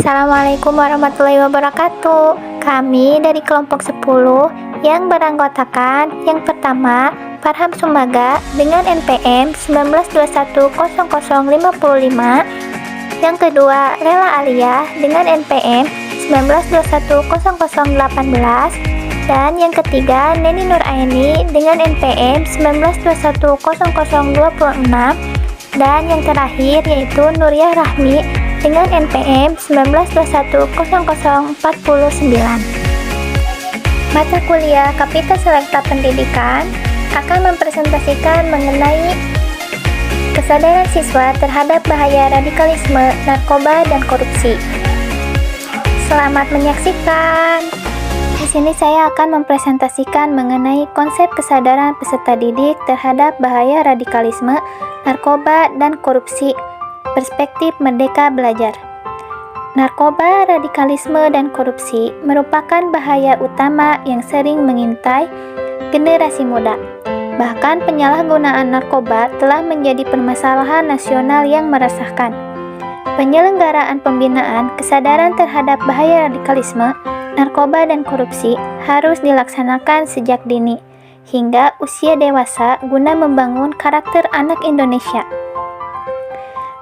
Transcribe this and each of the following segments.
Assalamualaikum warahmatullahi wabarakatuh. Kami dari kelompok 10 yang beranggotakan yang pertama Farham Sumbaga dengan NPM 19210055, yang kedua Lela Alia dengan NPM 19210018, dan yang ketiga Neni Nuraini dengan NPM 19210026, dan yang terakhir yaitu Nuriyah Rahmi dengan NPM 19210049. Mata kuliah Kapita Selekta Pendidikan akan mempresentasikan mengenai kesadaran siswa terhadap bahaya radikalisme, narkoba, dan korupsi. Selamat menyaksikan. Di sini saya akan mempresentasikan mengenai konsep kesadaran peserta didik terhadap bahaya radikalisme, narkoba, dan korupsi. Perspektif Merdeka Belajar. Narkoba, radikalisme, dan korupsi merupakan bahaya utama yang sering mengintai generasi muda. Bahkan penyalahgunaan narkoba telah menjadi permasalahan nasional yang meresahkan. Penyelenggaraan pembinaan kesadaran terhadap bahaya radikalisme, narkoba, dan korupsi harus dilaksanakan sejak dini hingga usia dewasa guna membangun karakter anak Indonesia.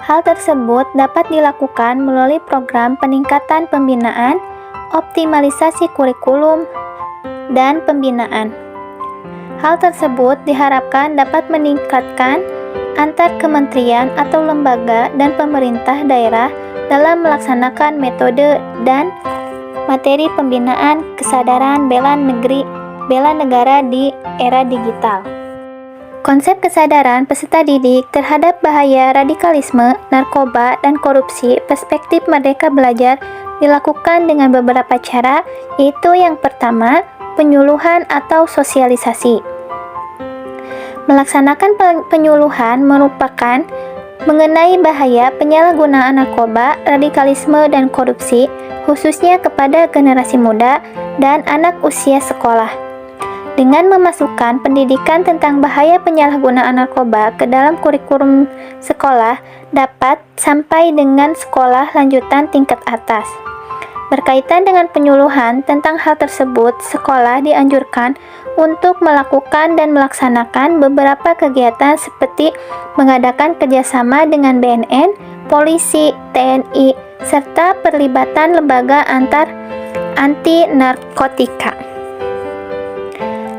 Hal tersebut dapat dilakukan melalui program peningkatan pembinaan, optimalisasi kurikulum, dan pembinaan. Hal tersebut diharapkan dapat meningkatkan antar kementerian atau lembaga dan pemerintah daerah dalam melaksanakan metode dan materi pembinaan kesadaran bela negara di era digital. Konsep kesadaran peserta didik terhadap bahaya radikalisme, narkoba, dan korupsi perspektif Merdeka Belajar dilakukan dengan beberapa cara, yaitu yang pertama, penyuluhan atau sosialisasi. Melaksanakan penyuluhan merupakan mengenai bahaya penyalahgunaan narkoba, radikalisme, dan korupsi, khususnya kepada generasi muda dan anak usia sekolah. Dengan memasukkan pendidikan tentang bahaya penyalahgunaan narkoba ke dalam kurikulum sekolah dapat sampai dengan sekolah lanjutan tingkat atas. Berkaitan dengan penyuluhan tentang hal tersebut, sekolah dianjurkan untuk melakukan dan melaksanakan beberapa kegiatan seperti mengadakan kerjasama dengan BNN, polisi, TNI, serta perlibatan lembaga anti narkotika.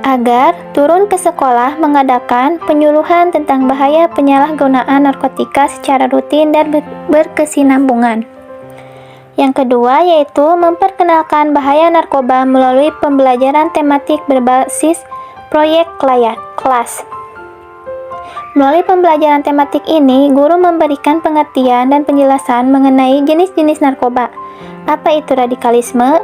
Agar turun ke sekolah mengadakan penyuluhan tentang bahaya penyalahgunaan narkotika secara rutin dan berkesinambungan. Yang kedua yaitu memperkenalkan bahaya narkoba melalui pembelajaran tematik berbasis proyek kelas. Melalui pembelajaran tematik ini, guru memberikan pengertian dan penjelasan mengenai jenis-jenis narkoba, apa itu radikalisme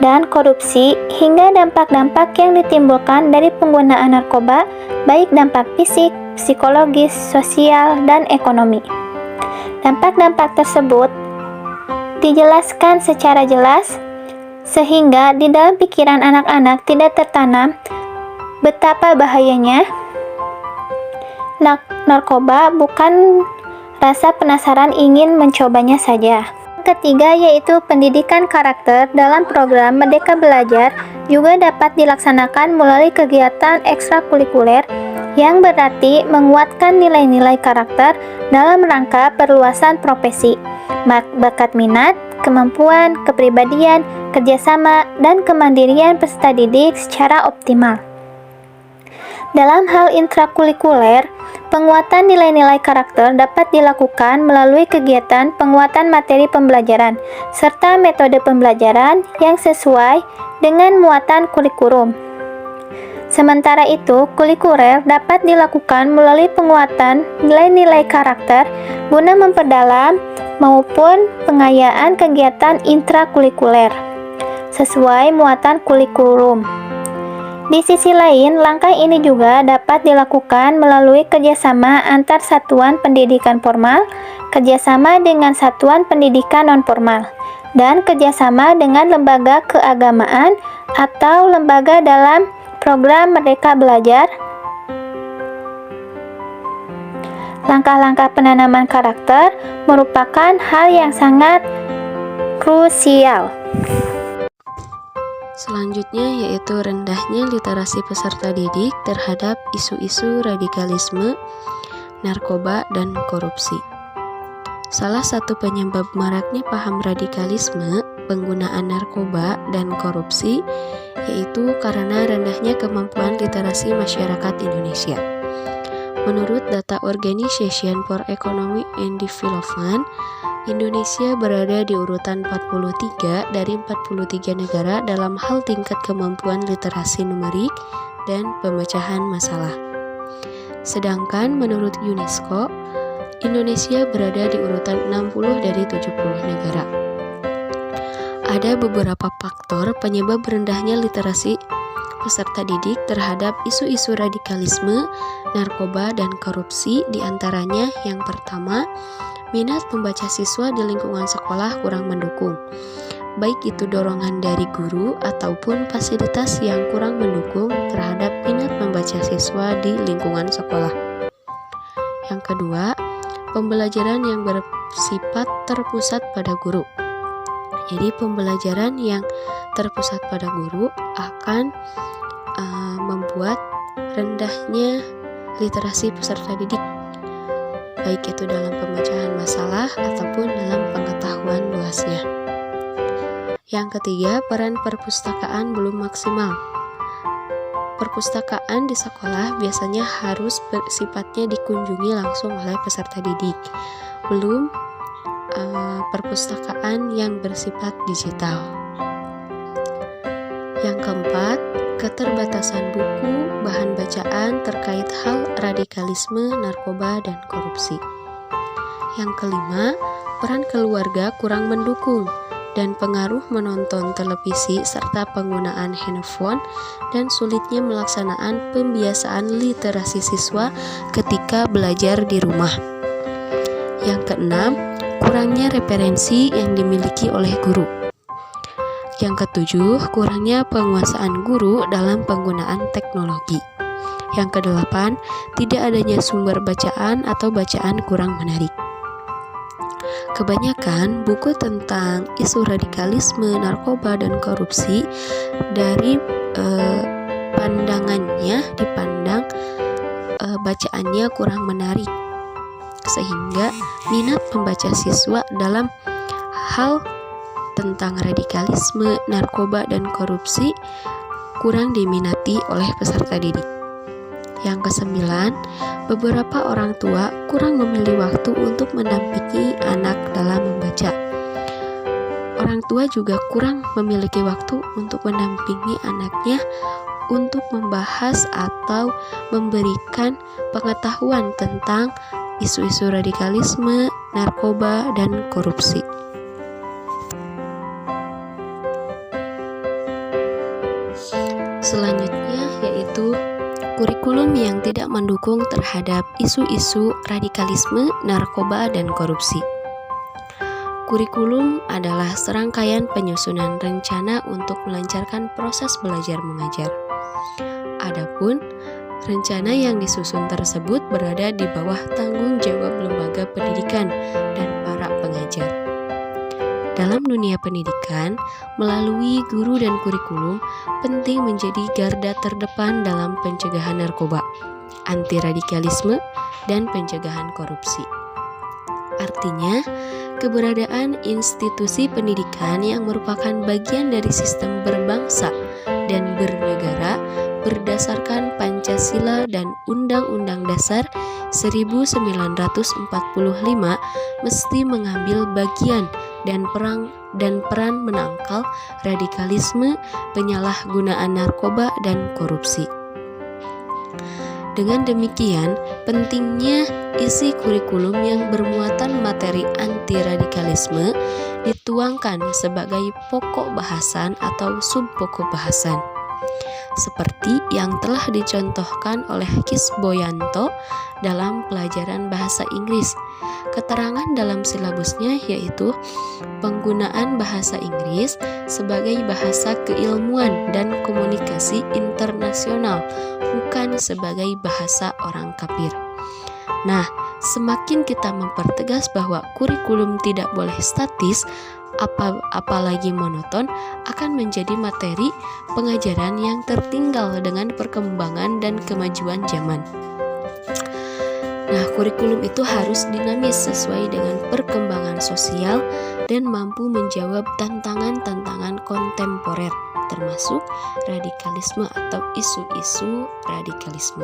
dan korupsi, hingga dampak-dampak yang ditimbulkan dari penggunaan narkoba, baik dampak fisik, psikologis, sosial, dan ekonomi. Dampak-dampak tersebut dijelaskan secara jelas, sehingga di dalam pikiran anak-anak tidak tertanam betapa bahayanya narkoba, bukan rasa penasaran ingin mencobanya saja. Ketiga yaitu pendidikan karakter dalam program Merdeka Belajar juga dapat dilaksanakan melalui kegiatan ekstrakurikuler yang berarti menguatkan nilai-nilai karakter dalam rangka perluasan profesi, bakat minat, kemampuan, kepribadian, kerjasama, dan kemandirian peserta didik secara optimal. Dalam hal intrakurikuler, penguatan nilai-nilai karakter dapat dilakukan melalui kegiatan penguatan materi pembelajaran, serta metode pembelajaran yang sesuai dengan muatan kurikulum. Sementara itu, kurikuler dapat dilakukan melalui penguatan nilai-nilai karakter guna memperdalam maupun pengayaan kegiatan intrakurikuler sesuai muatan kurikulum. Di sisi lain, langkah ini juga dapat dilakukan melalui kerjasama antar satuan pendidikan formal, kerjasama dengan satuan pendidikan non-formal, dan kerjasama dengan lembaga keagamaan atau lembaga dalam program Merdeka Belajar. Langkah-langkah penanaman karakter merupakan hal yang sangat krusial. Selanjutnya yaitu rendahnya literasi peserta didik terhadap isu-isu radikalisme, narkoba, dan korupsi. Salah satu penyebab maraknya paham radikalisme, penggunaan narkoba, dan korupsi yaitu karena rendahnya kemampuan literasi masyarakat Indonesia. Menurut data Organization for Economic and Development, Indonesia berada di urutan 43 dari 43 negara dalam hal tingkat kemampuan literasi numerik dan pemecahan masalah. Sedangkan menurut UNESCO, Indonesia berada di urutan 60 dari 70 negara. Ada beberapa faktor penyebab rendahnya literasi peserta didik terhadap isu-isu radikalisme, narkoba, dan korupsi, diantaranya yang pertama, minat membaca siswa di lingkungan sekolah kurang mendukung, baik itu dorongan dari guru ataupun fasilitas yang kurang mendukung terhadap minat membaca siswa di lingkungan sekolah. Yang kedua, pembelajaran yang bersifat terpusat pada guru. Jadi pembelajaran yang terpusat pada guru akan membuat rendahnya literasi peserta didik, baik itu dalam pemecahan masalah ataupun dalam pengetahuan luasnya. Yang ketiga, peran perpustakaan belum maksimal. Perpustakaan di sekolah biasanya harus sifatnya dikunjungi langsung oleh peserta didik, belum perpustakaan yang bersifat digital. Yang keempat, keterbatasan buku, bahan bacaan terkait hal radikalisme, narkoba, dan korupsi. Yang kelima, peran keluarga kurang mendukung dan pengaruh menonton televisi serta penggunaan handphone dan sulitnya melaksanaan pembiasaan literasi siswa ketika belajar di rumah. Yang keenam, kurangnya referensi yang dimiliki oleh guru. Yang ketujuh, kurangnya penguasaan guru dalam penggunaan teknologi. Yang kedelapan, tidak adanya sumber bacaan atau bacaan kurang menarik. Kebanyakan buku tentang isu radikalisme, narkoba, dan korupsi dari pandangannya dipandang bacaannya kurang menarik, sehingga minat membaca siswa dalam hal tentang radikalisme, narkoba, dan korupsi kurang diminati oleh peserta didik. Yang kesembilan, beberapa orang tua kurang memilih waktu untuk mendampingi anak dalam membaca. Orang tua juga kurang memiliki waktu untuk mendampingi anaknya untuk membahas atau memberikan pengetahuan tentang isu-isu radikalisme, narkoba, dan korupsi. Selanjutnya yaitu kurikulum yang tidak mendukung terhadap isu-isu radikalisme, narkoba, dan korupsi. Kurikulum adalah serangkaian penyusunan rencana untuk melancarkan proses belajar mengajar. Adapun rencana yang disusun tersebut berada di bawah tanggung jawab lembaga pendidikan dan para pengajar. Dalam dunia pendidikan, melalui guru dan kurikulum penting menjadi garda terdepan dalam pencegahan narkoba, anti radikalisme, dan pencegahan korupsi. Artinya, keberadaan institusi pendidikan yang merupakan bagian dari sistem berbangsa dan bernegara berdasarkan Pancasila dan Undang-Undang Dasar 1945 mesti mengambil bagian dan peran menangkal radikalisme, penyalahgunaan narkoba, dan korupsi. Dengan demikian, pentingnya isi kurikulum yang bermuatan materi anti-radikalisme dituangkan sebagai pokok bahasan atau subpokok bahasan, seperti yang telah dicontohkan oleh Kis Boyanto dalam pelajaran bahasa Inggris. Keterangan dalam silabusnya yaitu penggunaan bahasa Inggris sebagai bahasa keilmuan dan komunikasi internasional, bukan sebagai bahasa orang kafir. Nah, semakin kita mempertegas bahwa kurikulum tidak boleh statis, apalagi monoton, akan menjadi materi pengajaran yang tertinggal dengan perkembangan dan kemajuan zaman. Nah, kurikulum itu harus dinamis sesuai dengan perkembangan sosial dan mampu menjawab tantangan-tantangan kontemporer, termasuk radikalisme atau isu-isu radikalisme.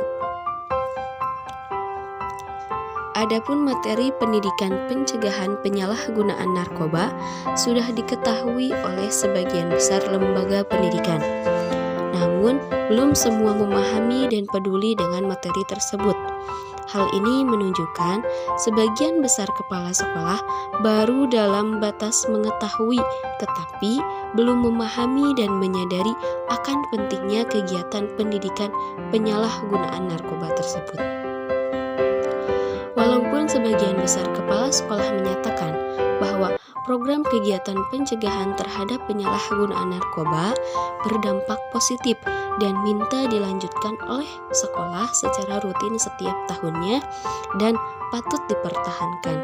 Adapun materi pendidikan pencegahan penyalahgunaan narkoba sudah diketahui oleh sebagian besar lembaga pendidikan. Namun, belum semua memahami dan peduli dengan materi tersebut. Hal ini menunjukkan sebagian besar kepala sekolah baru dalam batas mengetahui, tetapi belum memahami dan menyadari akan pentingnya kegiatan pendidikan penyalahgunaan narkoba tersebut. Walaupun sebagian besar kepala sekolah menyatakan bahwa program kegiatan pencegahan terhadap penyalahgunaan narkoba berdampak positif dan minta dilanjutkan oleh sekolah secara rutin setiap tahunnya dan patut dipertahankan.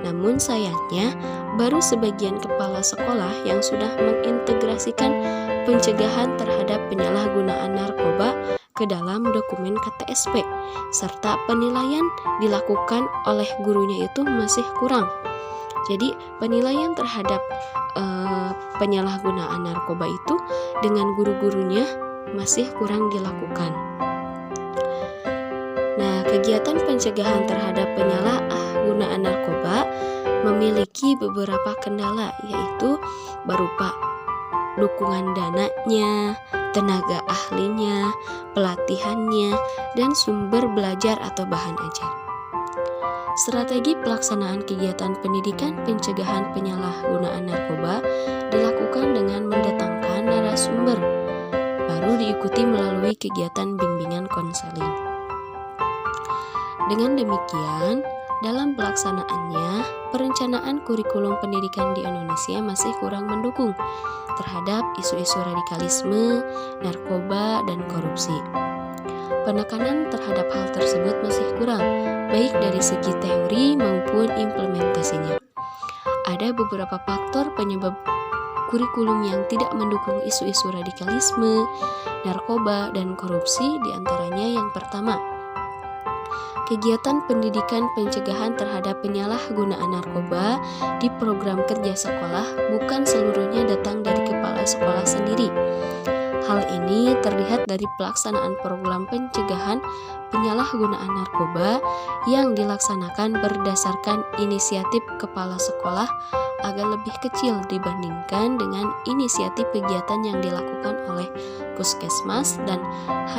Namun sayangnya, baru sebagian kepala sekolah yang sudah mengintegrasikan pencegahan terhadap penyalahgunaan narkoba ke dalam dokumen KTSP, serta penilaian dilakukan oleh gurunya itu masih kurang. Jadi penilaian terhadap penyalahgunaan narkoba itu dengan guru-gurunya masih kurang dilakukan. Nah, kegiatan pencegahan terhadap penyalahgunaan narkoba memiliki beberapa kendala, yaitu berupa dukungan dananya, tenaga ahlinya, pelatihannya, dan sumber belajar atau bahan ajar. Strategi pelaksanaan kegiatan pendidikan pencegahan penyalahgunaan narkoba dilakukan dengan mendatangkan narasumber, baru diikuti melalui kegiatan bimbingan konseling. Dengan demikian, dalam pelaksanaannya, perencanaan kurikulum pendidikan di Indonesia masih kurang mendukung terhadap isu-isu radikalisme, narkoba, dan korupsi. Penekanan terhadap hal tersebut masih kurang, baik dari segi teori maupun implementasinya. Ada beberapa faktor penyebab kurikulum yang tidak mendukung isu-isu radikalisme, narkoba, dan korupsi, diantaranya yang pertama, kegiatan pendidikan pencegahan terhadap penyalahgunaan narkoba di program kerja sekolah bukan seluruhnya datang dari kepala sekolah sendiri. Hal ini terlihat dari pelaksanaan program pencegahan penyalahgunaan narkoba yang dilaksanakan berdasarkan inisiatif kepala sekolah agak lebih kecil dibandingkan dengan inisiatif kegiatan yang dilakukan oleh puskesmas dan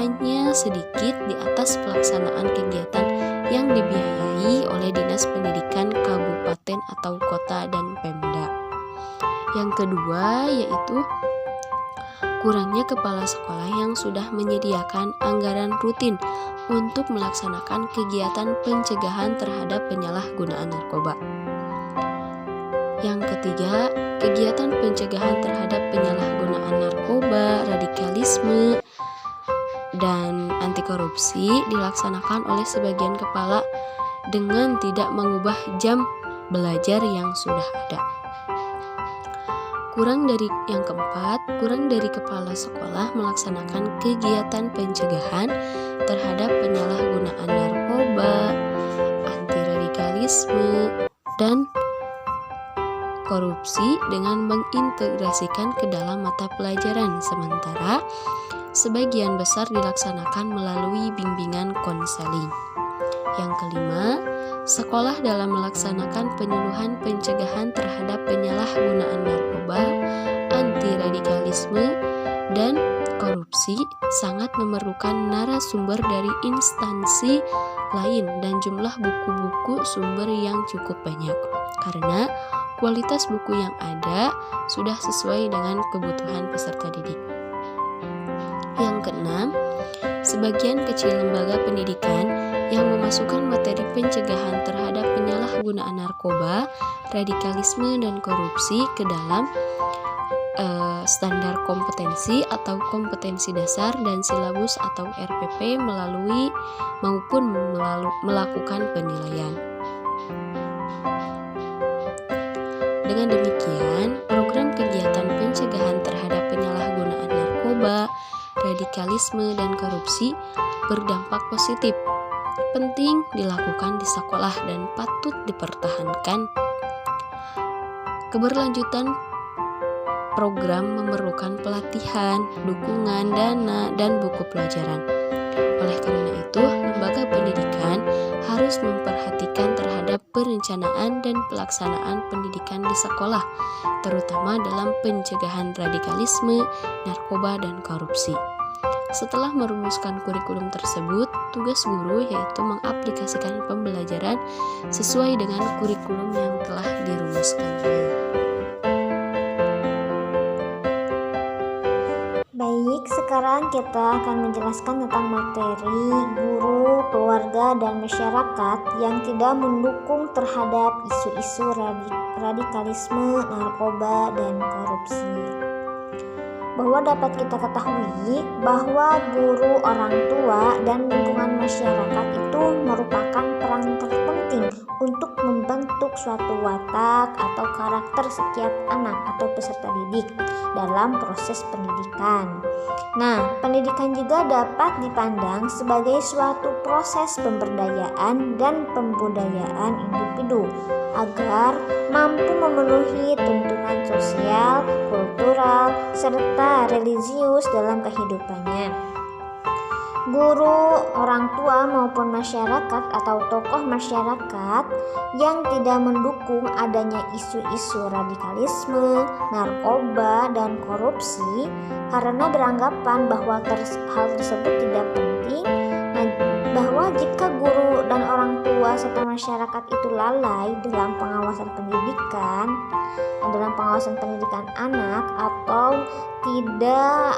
hanya sedikit di atas pelaksanaan kegiatan yang dibiayai oleh Dinas Pendidikan Kabupaten atau Kota dan Pemda. Yang kedua yaitu kurangnya kepala sekolah yang sudah menyediakan anggaran rutin untuk melaksanakan kegiatan pencegahan terhadap penyalahgunaan narkoba. Yang ketiga, kegiatan pencegahan terhadap penyalahgunaan narkoba, radikalisme, dan anti korupsi dilaksanakan oleh sebagian kepala dengan tidak mengubah jam belajar yang sudah ada. Kurang dari kepala sekolah melaksanakan kegiatan pencegahan terhadap penyalahgunaan narkoba, anti radikalisme, dan korupsi dengan mengintegrasikan ke dalam mata pelajaran, sementara sebagian besar dilaksanakan melalui bimbingan konseling. Yang kelima, sekolah dalam melaksanakan penyuluhan pencegahan terhadap penyalahgunaan narkoba, anti radikalisme, dan korupsi sangat memerlukan narasumber dari instansi lain dan jumlah buku-buku sumber yang cukup banyak, karena kualitas buku yang ada sudah sesuai dengan kebutuhan peserta didik. Yang keenam, sebagian kecil lembaga pendidikan yang memasukkan materi pencegahan terhadap penyalahgunaan narkoba, radikalisme, dan korupsi ke dalam standar kompetensi atau kompetensi dasar dan silabus atau RPP melakukan penilaian. Dengan demikian, program kegiatan pencegahan terhadap penyalahgunaan narkoba, radikalisme, dan korupsi berdampak positif. Penting dilakukan di sekolah dan patut dipertahankan. Keberlanjutan program memerlukan pelatihan, dukungan, dana, dan buku pelajaran. Oleh karena itu, lembaga pendidikan harus memperhatikan terhadap perencanaan dan pelaksanaan pendidikan di sekolah, terutama dalam pencegahan radikalisme, narkoba, dan korupsi. Setelah merumuskan kurikulum tersebut, tugas guru yaitu mengaplikasikan pembelajaran sesuai dengan kurikulum yang telah dirumuskannya. Baik, sekarang kita akan menjelaskan tentang materi guru, keluarga, dan masyarakat yang tidak mendukung terhadap isu-isu radikalisme, narkoba, dan korupsi. Bahwa dapat kita ketahui bahwa guru, orang tua, dan lingkungan masyarakat itu merupakan peran terpenting untuk membentuk suatu watak atau karakter setiap anak atau peserta didik dalam proses pendidikan. Nah, pendidikan juga dapat dipandang sebagai suatu proses pemberdayaan dan pembudayaan individu agar mampu memenuhi tuntunan sosial, kultural, serta religius dalam kehidupannya. Guru, orang tua maupun masyarakat atau tokoh masyarakat yang tidak mendukung adanya isu-isu radikalisme, narkoba, dan korupsi karena beranggapan bahwa hal tersebut tidak penting, bahwa jika guru dan orang tua serta masyarakat itu lalai dalam pengawasan pendidikan anak atau tidak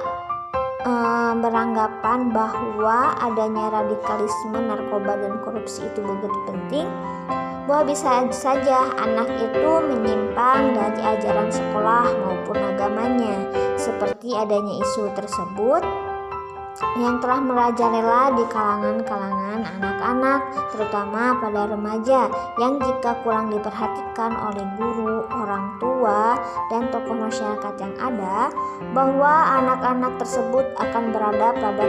beranggapan bahwa adanya radikalisme, narkoba, dan korupsi itu begitu penting, bahwa bisa saja anak itu menyimpang dari ajaran sekolah maupun agamanya, seperti adanya isu tersebut yang telah merajalela di kalangan anak-anak, terutama pada remaja, yang jika kurang diperhatikan oleh guru, orang tua, dan tokoh masyarakat yang ada, bahwa anak-anak tersebut akan berada pada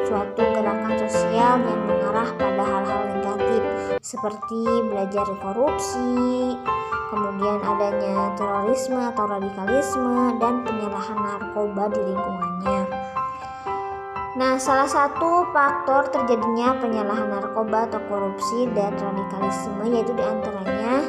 suatu gerakan sosial yang mengarah pada hal-hal negatif, seperti belajar korupsi, kemudian adanya terorisme atau radikalisme, dan penyalahan narkoba di lingkungannya. Nah, salah satu faktor terjadinya penyalahan narkoba atau korupsi dan radikalisme yaitu diantaranya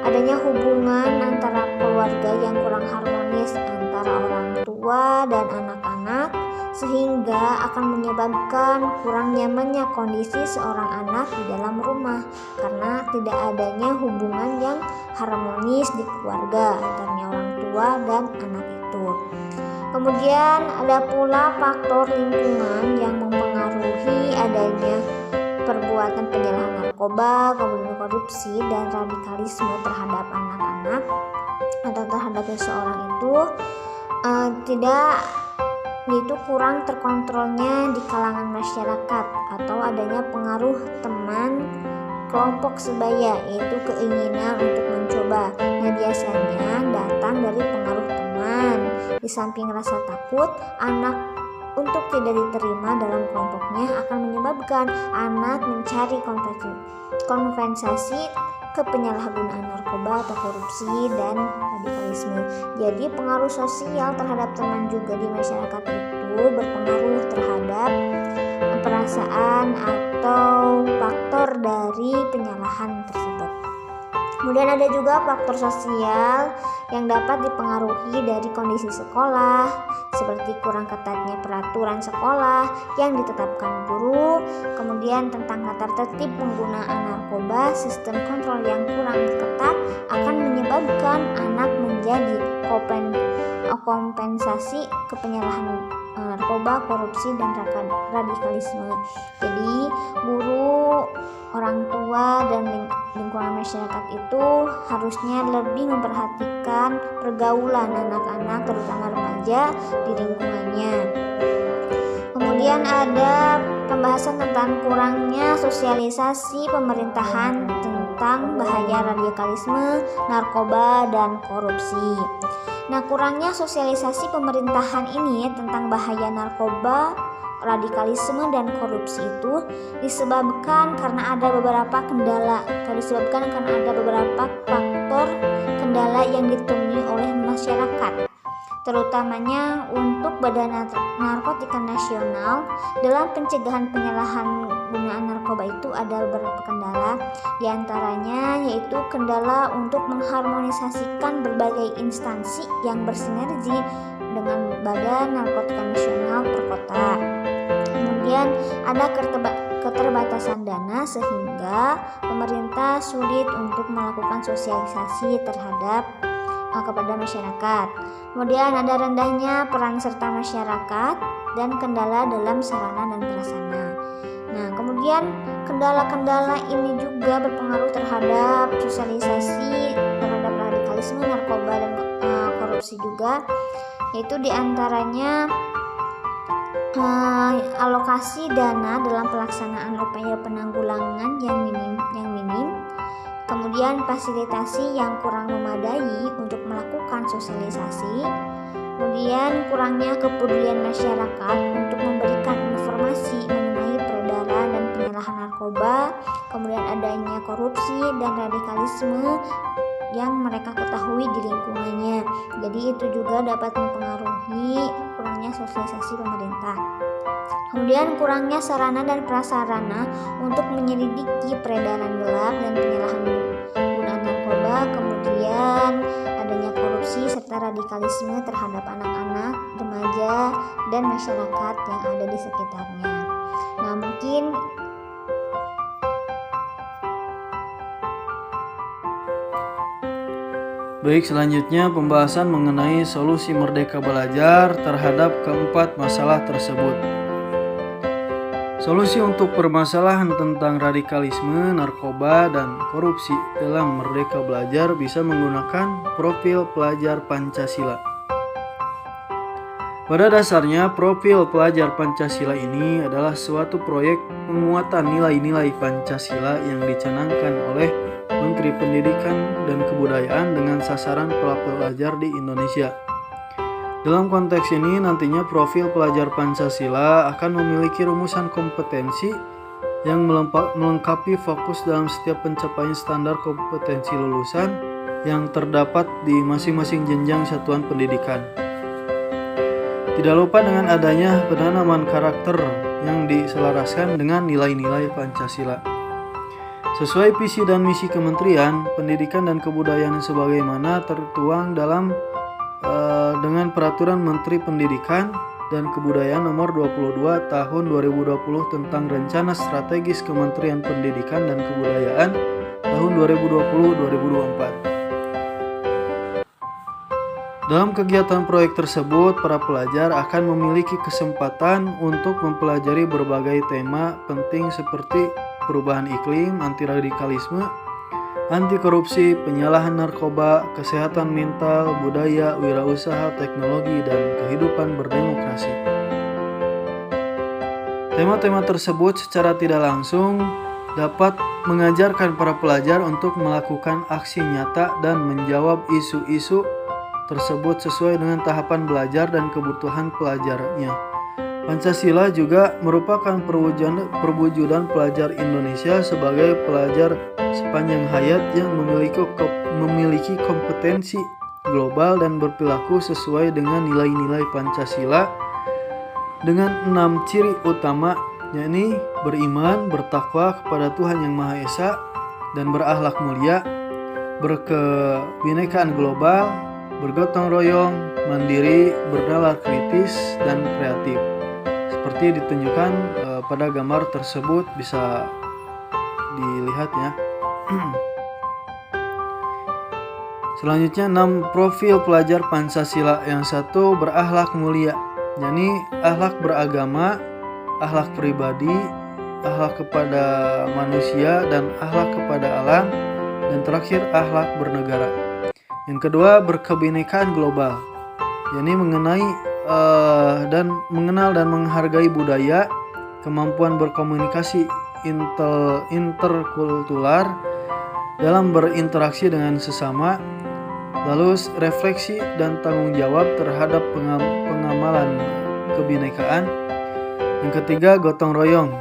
adanya hubungan antara keluarga yang kurang harmonis antara orang tua dan anak-anak, sehingga akan menyebabkan kurang nyamannya kondisi seorang anak di dalam rumah karena tidak adanya hubungan yang harmonis di keluarga antara orang tua dan anak itu. Kemudian ada pula faktor lingkungan yang mempengaruhi adanya perbuatan penyalahan narkoba, kemudian korupsi, dan radikalisme terhadap anak-anak atau terhadap seseorang itu kurang terkontrolnya di kalangan masyarakat atau adanya pengaruh teman kelompok sebaya, yaitu keinginan untuk mencoba. Nah, biasanya datang dari pengaruh teman. Di samping rasa takut anak untuk tidak diterima dalam kelompoknya akan menyebabkan anak mencari kompensasi ke penyalahgunaan narkoba atau korupsi dan radikalisme. Jadi pengaruh sosial terhadap teman juga di masyarakat itu berpengaruh terhadap perasaan atau faktor dari penyalahan tersebut. Kemudian ada juga faktor sosial yang dapat dipengaruhi dari kondisi sekolah, seperti kurang ketatnya peraturan sekolah yang ditetapkan guru, kemudian tentang tata tertib penggunaan narkoba, sistem kontrol yang kurang ketat akan menyebabkan anak menjadi kompensasi ke penyalahan narkoba, korupsi, dan radikalisme. Jadi guru, orang tua, dan lingkungan masyarakat itu harusnya lebih memperhatikan pergaulan anak-anak, terutama remaja, di lingkungannya. Kemudian ada pembahasan tentang kurangnya sosialisasi pemerintahan tentang tentang bahaya radikalisme, narkoba, dan korupsi. Nah, kurangnya sosialisasi pemerintahan ini tentang bahaya narkoba, radikalisme, dan korupsi itu disebabkan karena ada beberapa faktor kendala yang ditemui oleh masyarakat, terutamanya untuk Badan Narkotika Nasional. Dalam pencegahan penyalahgunaan narkoba itu ada beberapa kendala, diantaranya yaitu kendala untuk mengharmonisasikan berbagai instansi yang bersinergi dengan Badan Narkotika Nasional per kota. Kemudian ada keterbatasan dana sehingga pemerintah sulit untuk melakukan sosialisasi kepada masyarakat. Kemudian ada rendahnya peran serta masyarakat dan kendala dalam sarana dan prasarana. Nah, kemudian kendala-kendala ini juga berpengaruh terhadap sosialisasi terhadap radikalisme, narkoba, dan korupsi juga, yaitu diantaranya alokasi dana dalam pelaksanaan upaya penanggulangan yang minim, kemudian fasilitasi yang kurang memadai untuk melakukan sosialisasi, kemudian kurangnya kepedulian masyarakat untuk memberikan informasi mengenai peredaran dan penyalahan narkoba, kemudian adanya korupsi dan radikalisme yang mereka ketahui di lingkungannya. Jadi itu juga dapat mempengaruhi kurangnya sosialisasi pemerintah. Kemudian kurangnya sarana dan prasarana untuk menyelidiki peredaran gelap dan penyalahgunaan narkoba, kemudian adanya korupsi serta radikalisme terhadap anak-anak, remaja, dan masyarakat yang ada di sekitarnya. Nah, mungkin baik, selanjutnya pembahasan mengenai solusi Merdeka Belajar terhadap keempat masalah tersebut. Solusi untuk permasalahan tentang radikalisme, narkoba, dan korupsi dalam Merdeka Belajar bisa menggunakan profil pelajar Pancasila. Pada dasarnya, profil pelajar Pancasila ini adalah suatu proyek penguatan nilai-nilai Pancasila yang dicanangkan oleh Menteri Pendidikan dan Kebudayaan dengan sasaran para pelajar di Indonesia. Dalam konteks ini, nantinya profil pelajar Pancasila akan memiliki rumusan kompetensi yang melengkapi fokus dalam setiap pencapaian standar kompetensi lulusan yang terdapat di masing-masing jenjang satuan pendidikan. Tidak lupa dengan adanya penanaman karakter yang diselaraskan dengan nilai-nilai Pancasila. Sesuai visi dan misi Kementerian Pendidikan dan Kebudayaan sebagaimana tertuang dengan Peraturan Menteri Pendidikan dan Kebudayaan Nomor 22 Tahun 2020 tentang Rencana Strategis Kementerian Pendidikan dan Kebudayaan tahun 2020-2024. Dalam kegiatan proyek tersebut, para pelajar akan memiliki kesempatan untuk mempelajari berbagai tema penting seperti perubahan iklim, anti radikalisme, anti korupsi, penyalahan narkoba, kesehatan mental, budaya, wirausaha, teknologi, dan kehidupan berdemokrasi. Tema-tema tersebut secara tidak langsung dapat mengajarkan para pelajar untuk melakukan aksi nyata dan menjawab isu-isu tersebut sesuai dengan tahapan belajar dan kebutuhan pelajarnya. Pancasila juga merupakan perwujudan pelajar Indonesia sebagai pelajar sepanjang hayat yang memiliki kompetensi global dan berperilaku sesuai dengan nilai-nilai Pancasila dengan 6 ciri utama, yakni beriman, bertakwa kepada Tuhan Yang Maha Esa, dan berakhlak mulia, berkebinekaan global, bergotong royong, mandiri, bernalar kritis, dan kreatif. Seperti ditunjukkan pada gambar tersebut, bisa dilihat ya. Selanjutnya 6 profil pelajar Pancasila. Yang satu, berakhlak mulia, yakni akhlak beragama, akhlak pribadi, akhlak kepada manusia, dan akhlak kepada alam, dan terakhir akhlak bernegara. Yang kedua, berkebinekaan global, yakni mengenal dan menghargai budaya, kemampuan berkomunikasi interkultural, dalam berinteraksi dengan sesama, lalu refleksi dan tanggung jawab terhadap pengamalan kebinekaan. Yang ketiga, gotong royong,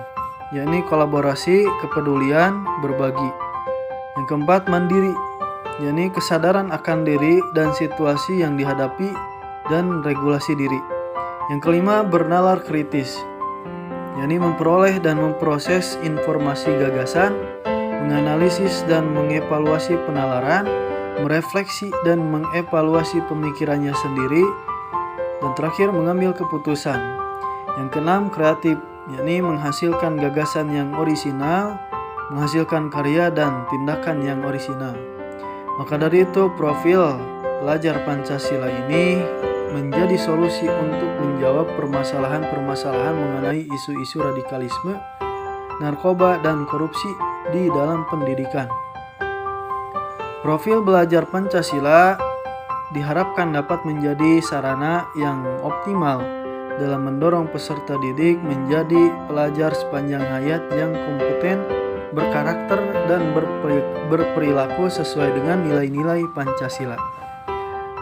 yakni kolaborasi, kepedulian, berbagi. Yang keempat, mandiri, yakni kesadaran akan diri dan situasi yang dihadapi dan regulasi diri. Yang kelima, bernalar kritis, yakni memperoleh dan memproses informasi gagasan, menganalisis dan mengevaluasi penalaran, merefleksi dan mengevaluasi pemikirannya sendiri, dan terakhir mengambil keputusan. Yang keenam, kreatif, yakni menghasilkan gagasan yang orisinal, menghasilkan karya dan tindakan yang orisinal. Maka dari itu, profil pelajar Pancasila ini menjadi solusi untuk menjawab permasalahan-permasalahan mengenai isu-isu radikalisme, narkoba, dan korupsi di dalam pendidikan. Profil belajar Pancasila diharapkan dapat menjadi sarana yang optimal dalam mendorong peserta didik menjadi pelajar sepanjang hayat yang kompeten, berkarakter, dan berperilaku sesuai dengan nilai-nilai Pancasila.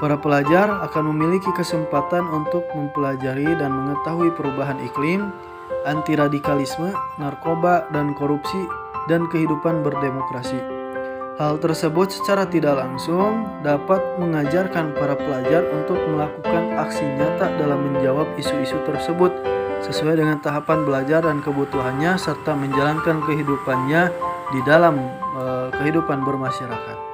Para pelajar akan memiliki kesempatan untuk mempelajari dan mengetahui perubahan iklim, anti radikalisme, narkoba, dan korupsi, dan kehidupan berdemokrasi. Hal tersebut secara tidak langsung dapat mengajarkan para pelajar untuk melakukan aksi nyata dalam menjawab isu-isu tersebut sesuai dengan tahapan belajar dan kebutuhannya, serta menjalankan kehidupannya di dalam kehidupan bermasyarakat.